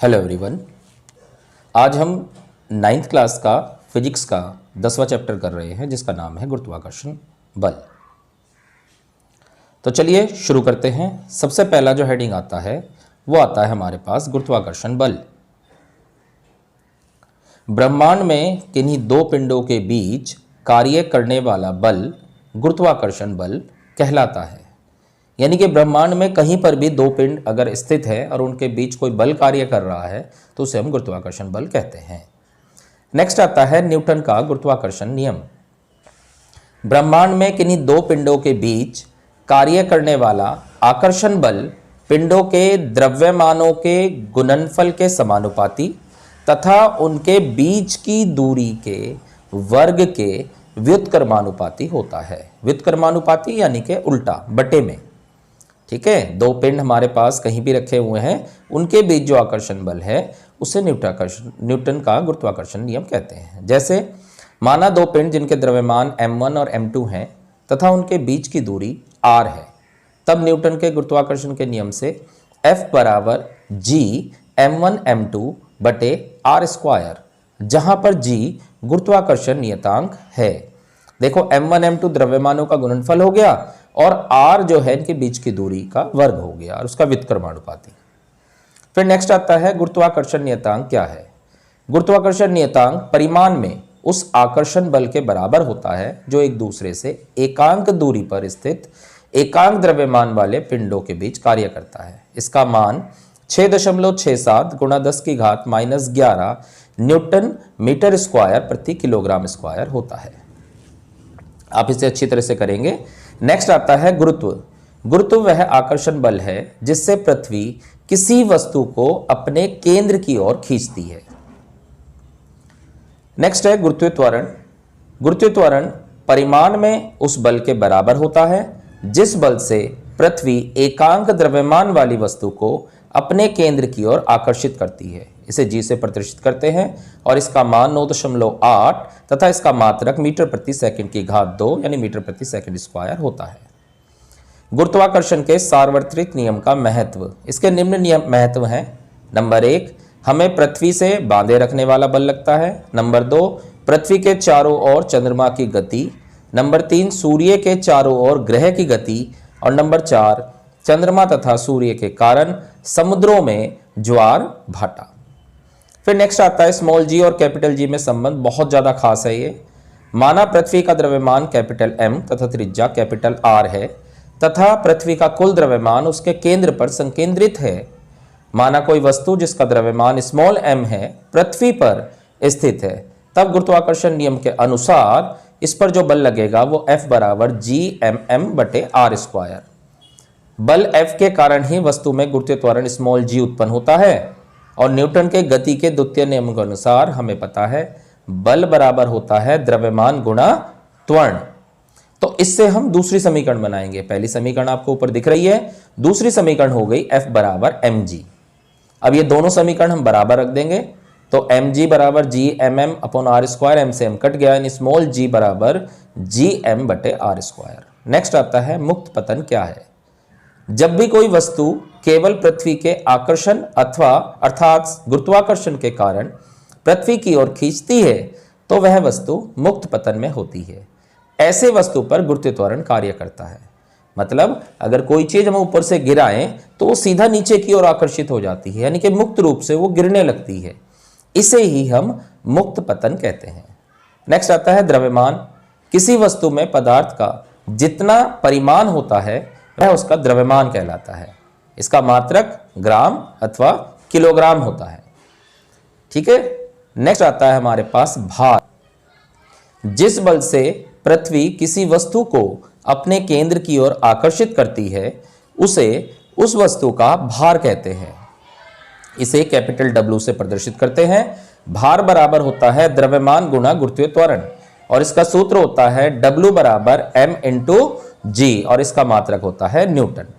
Hello everyone. आज हम 9th class का फिजिक्स का 10वां चैप्टर कर रहे हैं जिसका नाम है गुरुत्वाकर्षण बल। तो चलिए शुरू करते हैं। सबसे पहला जो हेडिंग आता है वो आता है हमारे पास गुरुत्वाकर्षण बल। ब्रह्मांड में किन्हीं दो पिंडों के बीच कार्य करने वाला बल गुरुत्वाकर्षण बल कहलाता है। यानी कि ब्रह्मांड में कहीं पर भी दो पिंड अगर स्थित है और उनके बीच कोई बल कार्य कर रहा है तो उसे हम गुरुत्वाकर्षण बल कहते हैं। नेक्स्ट आता है न्यूटन का गुरुत्वाकर्षण नियम। ब्रह्मांड में किन्हीं दो पिंडों के बीच कार्य करने वाला आकर्षण बल पिंडों के द्रव्यमानों के गुणनफल के समानुपाती तथा उनके बीच की दूरी के वर्ग के व्युत्क्रमानुपाती होता है। व्युत्क्रमानुपाती यानी कि उल्टा बटे में। ठीक है, दो पिंड हमारे पास कहीं भी रखे हुए हैं, उनके बीच जो आकर्षण बल है उसे न्यूटन का गुरुत्वाकर्षण नियम कहते हैं। जैसे माना दो पिंड जिनके द्रव्यमान m1 और m2 हैं तथा उनके बीच की दूरी r है, तब न्यूटन के गुरुत्वाकर्षण के नियम से F बराबर g m1 m2 बटे r स्क्वायर, जहां पर g गुरुत्वाकर्षण नियतांक है। देखो m1 m2 द्रव्यमानों का गुणनफल हो गया और r जो है इनके बीच की दूरी का वर्ग हो गया और उसका व्युत्क्रमानुपाती। फिर नेक्स्ट आता है गुरुत्वाकर्षण नियतांक क्या है। गुरुत्वाकर्षण नियतांक परिमाण में उस आकर्षण बल के बराबर होता है जो एक दूसरे से एकांक दूरी पर स्थित एकांक द्रव्यमान वाले पिंडों के बीच कार्य करता है। इसका मान 6.67 गुणा 10 की घात -11 न्यूटन मीटर स्क्वायर प्रति किलोग्राम स्क्वायर होता है। आप इसे अच्छी तरह से करेंगे। नेक्स्ट आता है गुरुत्व। गुरुत्व वह आकर्षण बल है जिससे पृथ्वी किसी वस्तु को अपने केंद्र की ओर खींचती है। नेक्स्ट है गुरुत्वीय त्वरण। गुरुत्वीय त्वरण परिमाण में उस बल के बराबर होता है जिस बल से पृथ्वी एकांक द्रव्यमान वाली वस्तु को अपने केंद्र की ओर आकर्षित करती है। इसे g से प्रदर्शित करते हैं और इसका मान 9.8 तथा इसका मात्रक मीटर प्रति सेकंड की घात 2 यानी मीटर प्रति सेकंड स्क्वायर होता है। गुरुत्वाकर्षण के सार्वत्रिक नियम का महत्व। इसके निम्न नियम महत्व हैं। नंबर 1, हमें पृथ्वी से बांधे रखने वाला बल लगता है। नंबर 2, पृथ्वी के चारों ओर चंद्रमा की गति। नंबर 3, सूर्य के चारों ओर ग्रह की गति। और नंबर 4, चंद्रमा तथा सूर्य के कारण समुद्रों में ज्वार भाटा। फिर नेक्स्ट आता है स्मॉल जी और कैपिटल जी में संबंध बहुत ज्यादा खास है ये। माना पृथ्वी का द्रव्यमान कैपिटल M तथा त्रिज्या कैपिटल R है तथा पृथ्वी का कुल द्रव्यमान उसके केंद्र पर संकेंद्रित है। माना कोई वस्तु जिसका द्रव्यमान स्मॉल m है पृथ्वी पर स्थित है, तब गुरुत्वाकर्षण नियम के अनुसार इस पर जो बल लगेगा वो F बराबर g mm बटे r स्क्वायर। बल F के कारण ही वस्तु में गुरुत्वीय त्वरण स्मॉल g उत्पन्न होता है और न्यूटन के गति के द्वितीय नियम के अनुसार हमें पता है बल बराबर होता है द्रव्यमान गुणा त्वरण। तो इससे हम दूसरी समीकरण बनाएंगे। पहली समीकरण आपको ऊपर दिख रही है, दूसरी समीकरण हो गई F बराबर mg। अब ये दोनों समीकरण हम बराबर रख देंगे तो mg बराबर g mm upon r square, m से m कट गया यानी स्मॉल g बराबर g m बटे r स्क्वायर। नेक्स्ट आता है मुक्त पतन क्या है। जब भी कोई वस्तु केवल पृथ्वी के आकर्षण अथवा अर्थात गुरुत्वाकर्षण के कारण पृथ्वी की ओर खींचती है तो वह वस्तु मुक्त पतन में होती है। ऐसे वस्तु पर गुरुत्वीय त्वरण कार्य करता है। मतलब अगर कोई चीज हम ऊपर से गिराएं तो वो सीधा नीचे की ओर आकर्षित हो जाती है, यानी कि मुक्त रूप से वो गिरने लगती है। इसे ही हम मुक्त पतन कहते हैं। नेक्स्ट आता है द्रव्यमान। किसी वस्तु में पदार्थ का जितना परिमाण होता है वह उसका द्रव्यमान कहलाता है। इसका मात्रक ग्राम अथवा किलोग्राम होता है। ठीक है। नेक्स्ट आता है हमारे पास भार। जिस बल से पृथ्वी किसी वस्तु को अपने केंद्र की ओर आकर्षित करती है उसे उस वस्तु का भार कहते हैं। इसे कैपिटल W से प्रदर्शित करते हैं। भार बराबर होता है द्रव्यमान गुणा गुरुत्वीय त्वरण और इसका सूत्र होता है W बराबर m इंटू g और इसका मात्रक होता है न्यूटन।